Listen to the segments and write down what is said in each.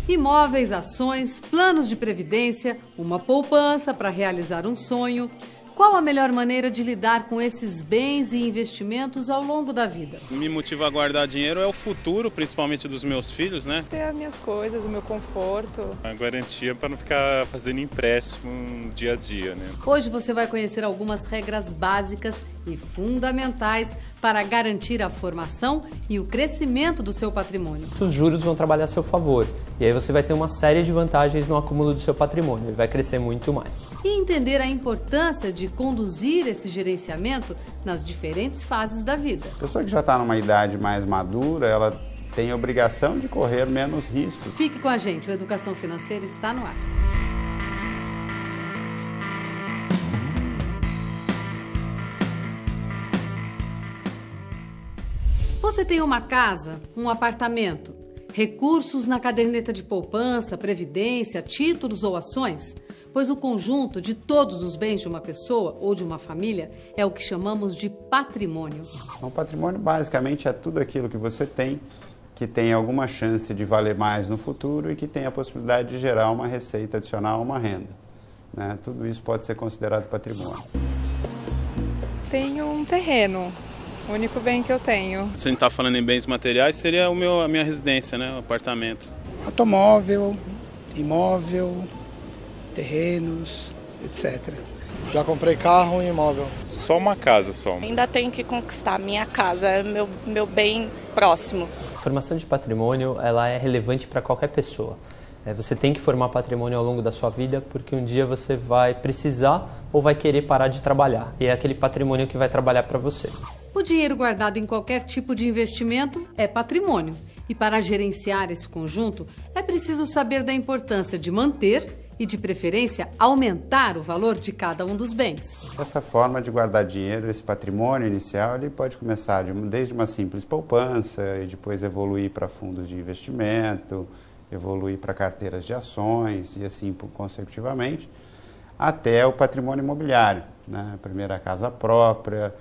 Imóveis, ações, planos de previdência, uma poupança para realizar um sonho. Qual a melhor maneira de lidar com esses bens e investimentos ao longo da vida? Me motiva a guardar dinheiro é o futuro, principalmente dos meus filhos, né? Ter as minhas coisas, o meu conforto. A garantia para não ficar fazendo empréstimo dia a dia, né? Hoje você vai conhecer algumas regras básicas e fundamentais para garantir a formação e o crescimento do seu patrimônio. Os juros vão trabalhar a seu favor e aí você vai ter uma série de vantagens no acúmulo do seu patrimônio, ele vai crescer muito mais. E entender a importância de conduzir esse gerenciamento nas diferentes fases da vida. A pessoa que já está numa idade mais madura, ela tem a obrigação de correr menos riscos. Fique com a gente, o Educação Financeira está no ar. Você tem uma casa, um apartamento, recursos na caderneta de poupança, previdência, títulos ou ações? Pois o conjunto de todos os bens de uma pessoa ou de uma família é o que chamamos de patrimônio. Então, patrimônio basicamente é tudo aquilo que você tem, que tem alguma chance de valer mais no futuro e que tem a possibilidade de gerar uma receita adicional, uma renda, né? Tudo isso pode ser considerado patrimônio. Tenho um terreno. O único bem que eu tenho. Se a gente está falando em bens materiais, seria a minha residência, né? O apartamento. Automóvel, imóvel, terrenos, etc. Já comprei carro e imóvel. Só uma casa, só. Ainda tenho que conquistar minha casa, é meu bem próximo. A formação de patrimônio ela é relevante para qualquer pessoa. Você tem que formar patrimônio ao longo da sua vida porque um dia você vai precisar ou vai querer parar de trabalhar. E é aquele patrimônio que vai trabalhar para você. O dinheiro guardado em qualquer tipo de investimento é patrimônio. E para gerenciar esse conjunto, é preciso saber da importância de manter e, de preferência, aumentar o valor de cada um dos bens. Essa forma de guardar dinheiro, esse patrimônio inicial, ele pode começar desde uma simples poupança e depois evoluir para fundos de investimento, evoluir para carteiras de ações e assim consecutivamente, até o patrimônio imobiliário, né? Primeiro a casa própria,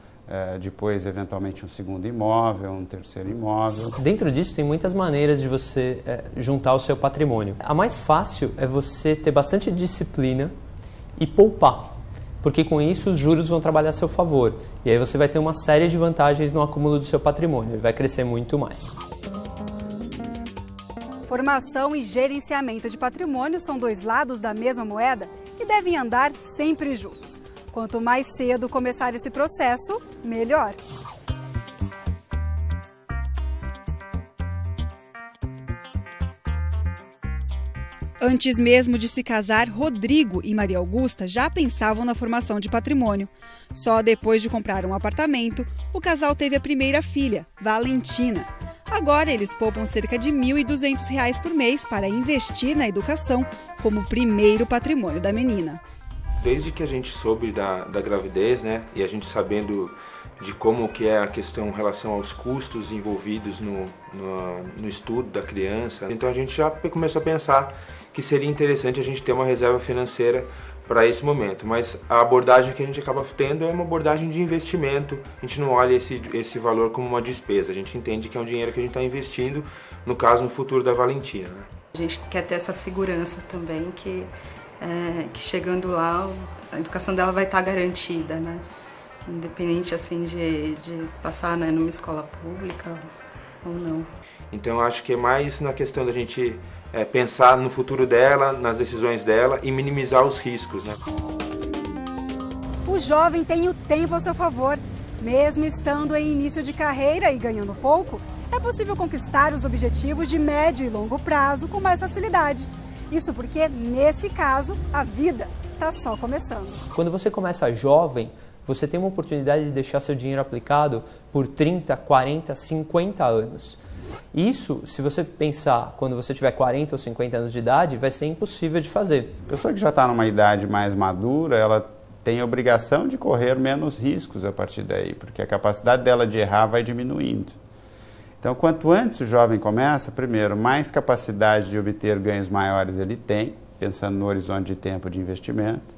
depois eventualmente um segundo imóvel, um terceiro imóvel. Dentro disso tem muitas maneiras de você juntar o seu patrimônio. A mais fácil é você ter bastante disciplina e poupar, porque com isso os juros vão trabalhar a seu favor. E aí você vai ter uma série de vantagens no acúmulo do seu patrimônio, ele vai crescer muito mais. Formação e gerenciamento de patrimônio são dois lados da mesma moeda e devem andar sempre juntos. Quanto mais cedo começar esse processo, melhor. Antes mesmo de se casar, Rodrigo e Maria Augusta já pensavam na formação de patrimônio. Só depois de comprar um apartamento, o casal teve a primeira filha, Valentina. Agora eles poupam cerca de R$ 1.200 por mês para investir na educação como primeiro patrimônio da menina. Desde que a gente soube da gravidez, né, e a gente sabendo de como que é a questão em relação aos custos envolvidos no estudo da criança, então a gente já começou a pensar que seria interessante a gente ter uma reserva financeira para esse momento, mas a abordagem que a gente acaba tendo é uma abordagem de investimento. A gente não olha esse valor como uma despesa, a gente entende que é um dinheiro que a gente está investindo, no caso, no futuro da Valentina, né? A gente quer ter essa segurança também, que chegando lá a educação dela vai estar garantida, né? Independente assim de passar, né, numa escola pública ou não. Então acho que é mais na questão da gente pensar no futuro dela, nas decisões dela e minimizar os riscos, né? O jovem tem o tempo a seu favor. Mesmo estando em início de carreira e ganhando pouco, é possível conquistar os objetivos de médio e longo prazo com mais facilidade. Isso porque, nesse caso, a vida está só começando. Quando você começa jovem, você tem uma oportunidade de deixar seu dinheiro aplicado por 30, 40, 50 anos. Isso, se você pensar quando você tiver 40 ou 50 anos de idade, vai ser impossível de fazer. A pessoa que já está numa idade mais madura, ela tem a obrigação de correr menos riscos a partir daí, porque a capacidade dela de errar vai diminuindo. Então, quanto antes o jovem começa, primeiro, mais capacidade de obter ganhos maiores ele tem, pensando no horizonte de tempo de investimento,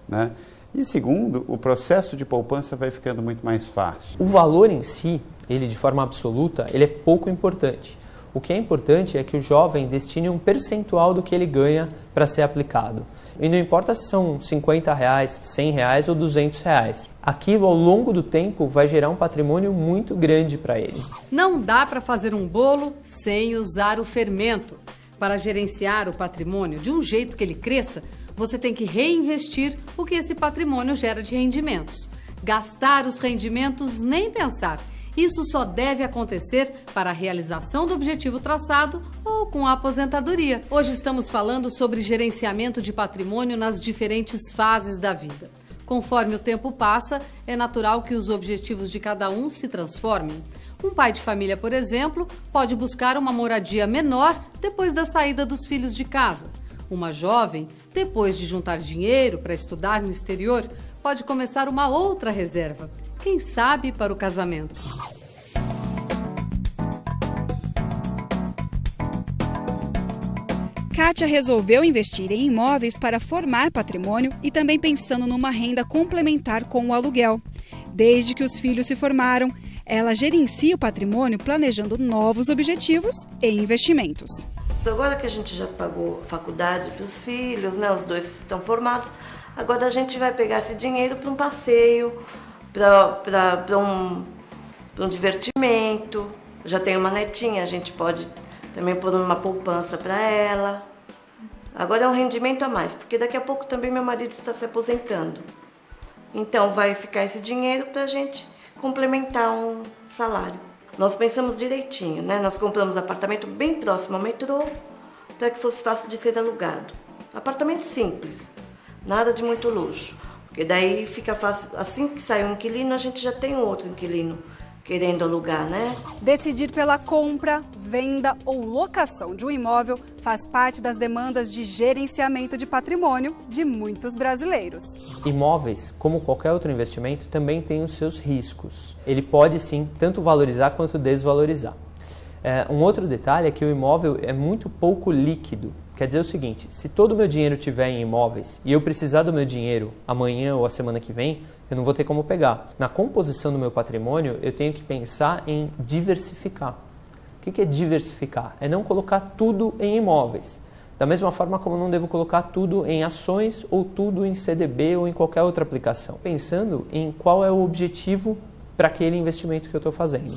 né? E segundo, o processo de poupança vai ficando muito mais fácil. O valor em si, ele de forma absoluta, ele é pouco importante. O que é importante é que o jovem destine um percentual do que ele ganha para ser aplicado. E não importa se são R$50, R$100 ou R$200. Aquilo, ao longo do tempo, vai gerar um patrimônio muito grande para ele. Não dá para fazer um bolo sem usar o fermento. Para gerenciar o patrimônio de um jeito que ele cresça, você tem que reinvestir o que esse patrimônio gera de rendimentos. Gastar os rendimentos, nem pensar. Isso só deve acontecer para a realização do objetivo traçado ou com a aposentadoria. Hoje estamos falando sobre gerenciamento de patrimônio nas diferentes fases da vida. Conforme o tempo passa, é natural que os objetivos de cada um se transformem. Um pai de família, por exemplo, pode buscar uma moradia menor depois da saída dos filhos de casa. Uma jovem, depois de juntar dinheiro para estudar no exterior, pode começar uma outra reserva. Quem sabe para o casamento. Kátia resolveu investir em imóveis para formar patrimônio e também pensando numa renda complementar com o aluguel. Desde que os filhos se formaram, ela gerencia o patrimônio planejando novos objetivos e investimentos. Agora que a gente já pagou faculdade para os filhos, né, os dois estão formados, agora a gente vai pegar esse dinheiro para um passeio, para um divertimento. Já tem uma netinha, a gente pode também pôr uma poupança para ela. Agora é um rendimento a mais, porque daqui a pouco também meu marido está se aposentando. Então vai ficar esse dinheiro para a gente complementar um salário. Nós pensamos direitinho, né? Nós compramos apartamento bem próximo ao metrô para que fosse fácil de ser alugado. Apartamento simples, nada de muito luxo. Porque daí fica fácil, assim que sai um inquilino, a gente já tem um outro inquilino querendo alugar, né? Decidir pela compra, venda ou locação de um imóvel faz parte das demandas de gerenciamento de patrimônio de muitos brasileiros. Imóveis, como qualquer outro investimento, também tem os seus riscos. Ele pode sim tanto valorizar quanto desvalorizar. Um outro detalhe é que o imóvel é muito pouco líquido. Quer dizer o seguinte, se todo o meu dinheiro estiver em imóveis e eu precisar do meu dinheiro amanhã ou a semana que vem, eu não vou ter como pegar. Na composição do meu patrimônio, eu tenho que pensar em diversificar. O que é diversificar? É não colocar tudo em imóveis. Da mesma forma como eu não devo colocar tudo em ações ou tudo em CDB ou em qualquer outra aplicação. Pensando em qual é o objetivo para aquele investimento que eu estou fazendo.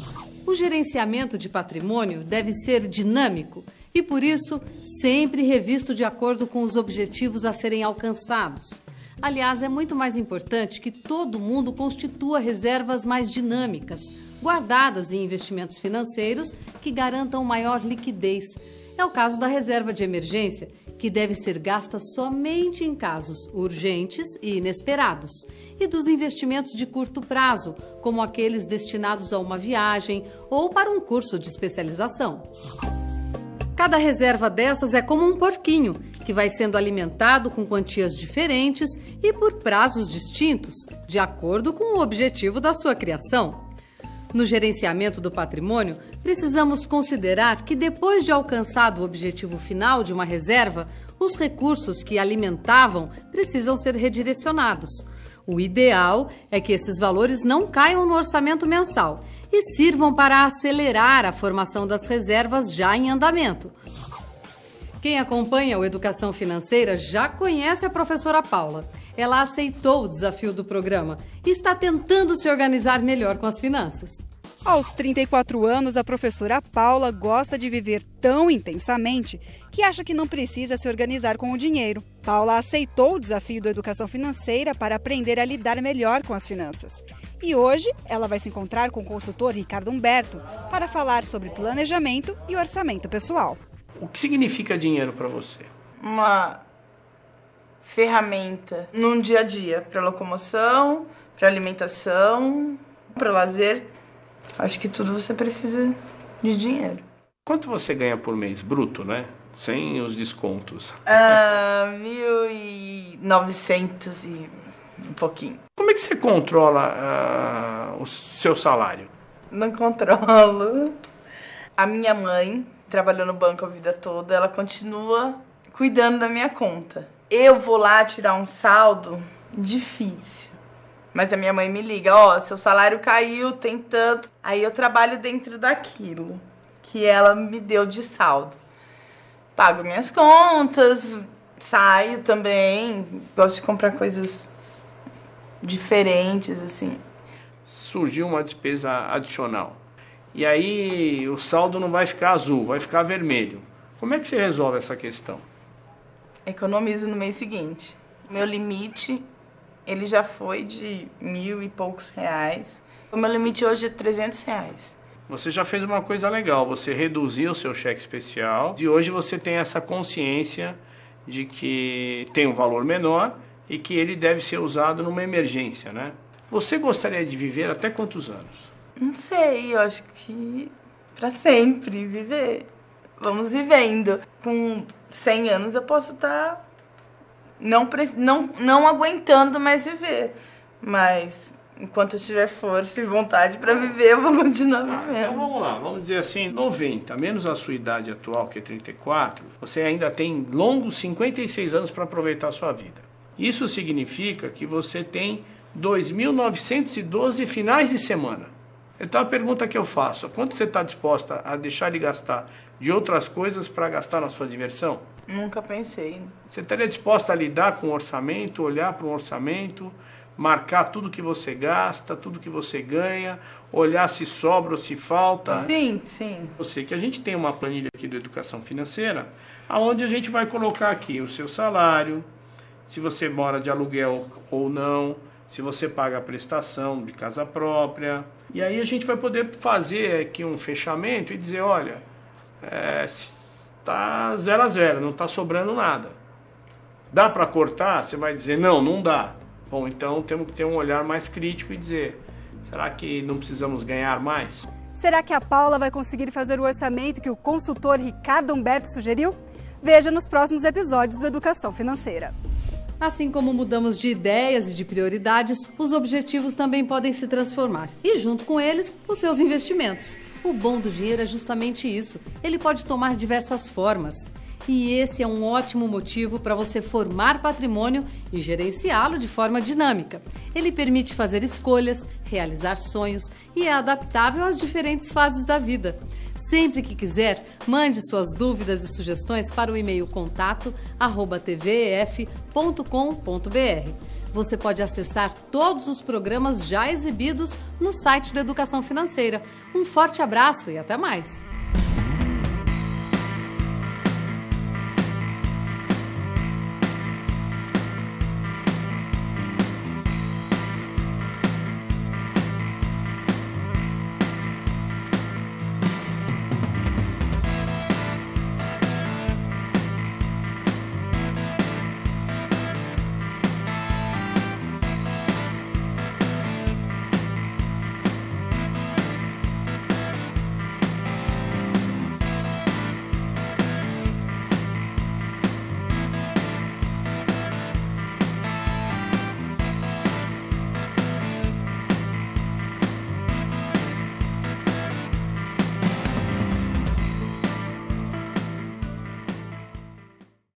O gerenciamento de patrimônio deve ser dinâmico e, por isso, sempre revisto de acordo com os objetivos a serem alcançados. Aliás, é muito mais importante que todo mundo constitua reservas mais dinâmicas, guardadas em investimentos financeiros que garantam maior liquidez. É o caso da reserva de emergência, que deve ser gasta somente em casos urgentes e inesperados, e dos investimentos de curto prazo, como aqueles destinados a uma viagem ou para um curso de especialização. Cada reserva dessas é como um porquinho, que vai sendo alimentado com quantias diferentes e por prazos distintos, de acordo com o objetivo da sua criação. No gerenciamento do patrimônio, precisamos considerar que depois de alcançado o objetivo final de uma reserva, os recursos que alimentavam precisam ser redirecionados. O ideal é que esses valores não caiam no orçamento mensal e sirvam para acelerar a formação das reservas já em andamento. Quem acompanha o Educação Financeira já conhece a professora Paula. Ela aceitou o desafio do programa e está tentando se organizar melhor com as finanças. Aos 34 anos, a professora Paula gosta de viver tão intensamente que acha que não precisa se organizar com o dinheiro. Paula aceitou o desafio da Educação Financeira para aprender a lidar melhor com as finanças. E hoje, ela vai se encontrar com o consultor Ricardo Humberto para falar sobre planejamento e orçamento pessoal. O que significa dinheiro para você? Uma ferramenta num dia a dia, para locomoção, para alimentação, para lazer. Acho que tudo você precisa de dinheiro. Quanto você ganha por mês, bruto, né? Sem os descontos. 1.900 e um pouquinho. Como é que você controla o seu salário? Não controlo. A minha mãe trabalhou no banco a vida toda, ela continua cuidando da minha conta. Eu vou lá tirar um saldo difícil. Mas a minha mãe me liga, seu salário caiu, tem tanto. Aí eu trabalho dentro daquilo. que ela me deu de saldo. Pago minhas contas, saio também, gosto de comprar coisas diferentes, assim. Surgiu uma despesa adicional. E aí o saldo não vai ficar azul, vai ficar vermelho. Como é que você resolve essa questão? Economizo no mês seguinte. Meu limite, ele já foi de R$1.000 e poucos. O meu limite hoje é R$300. Você já fez uma coisa legal, você reduziu o seu cheque especial e hoje você tem essa consciência de que tem um valor menor e que ele deve ser usado numa emergência, né? Você gostaria de viver até quantos anos? Não sei, eu acho que para sempre viver. Vamos vivendo. Com 100 anos eu posso estar não aguentando mais viver. Mas enquanto eu tiver força e vontade para viver, eu vou continuar vivendo. Então vamos lá, vamos dizer assim, 90, menos a sua idade atual, que é 34, você ainda tem longos 56 anos para aproveitar a sua vida. Isso significa que você tem 2.912 finais de semana. Então a pergunta que eu faço, quanto você está disposta a deixar de gastar de outras coisas para gastar na sua diversão? Nunca pensei. Você estaria disposta a lidar com o orçamento, olhar para um orçamento, marcar tudo que você gasta, tudo que você ganha, olhar se sobra ou se falta? Sim, sim. Eu sei que a gente tem uma planilha aqui do Educação Financeira, onde a gente vai colocar aqui o seu salário, se você mora de aluguel ou não, se você paga a prestação de casa própria. E aí a gente vai poder fazer aqui um fechamento e dizer, olha, está 0 a 0, não está sobrando nada. Dá para cortar? Você vai dizer, não dá. Bom, então temos que ter um olhar mais crítico e dizer, será que não precisamos ganhar mais? Será que a Paula vai conseguir fazer o orçamento que o consultor Ricardo Humberto sugeriu? Veja nos próximos episódios do Educação Financeira. Assim como mudamos de ideias e de prioridades, os objetivos também podem se transformar. E junto com eles, os seus investimentos. O bom do dinheiro é justamente isso. Ele pode tomar diversas formas. E esse é um ótimo motivo para você formar patrimônio e gerenciá-lo de forma dinâmica. Ele permite fazer escolhas, realizar sonhos e é adaptável às diferentes fases da vida. Sempre que quiser, mande suas dúvidas e sugestões para o e-mail contato@tvef.com.br. Você pode acessar todos os programas já exibidos no site do Educação Financeira. Um forte abraço e até mais!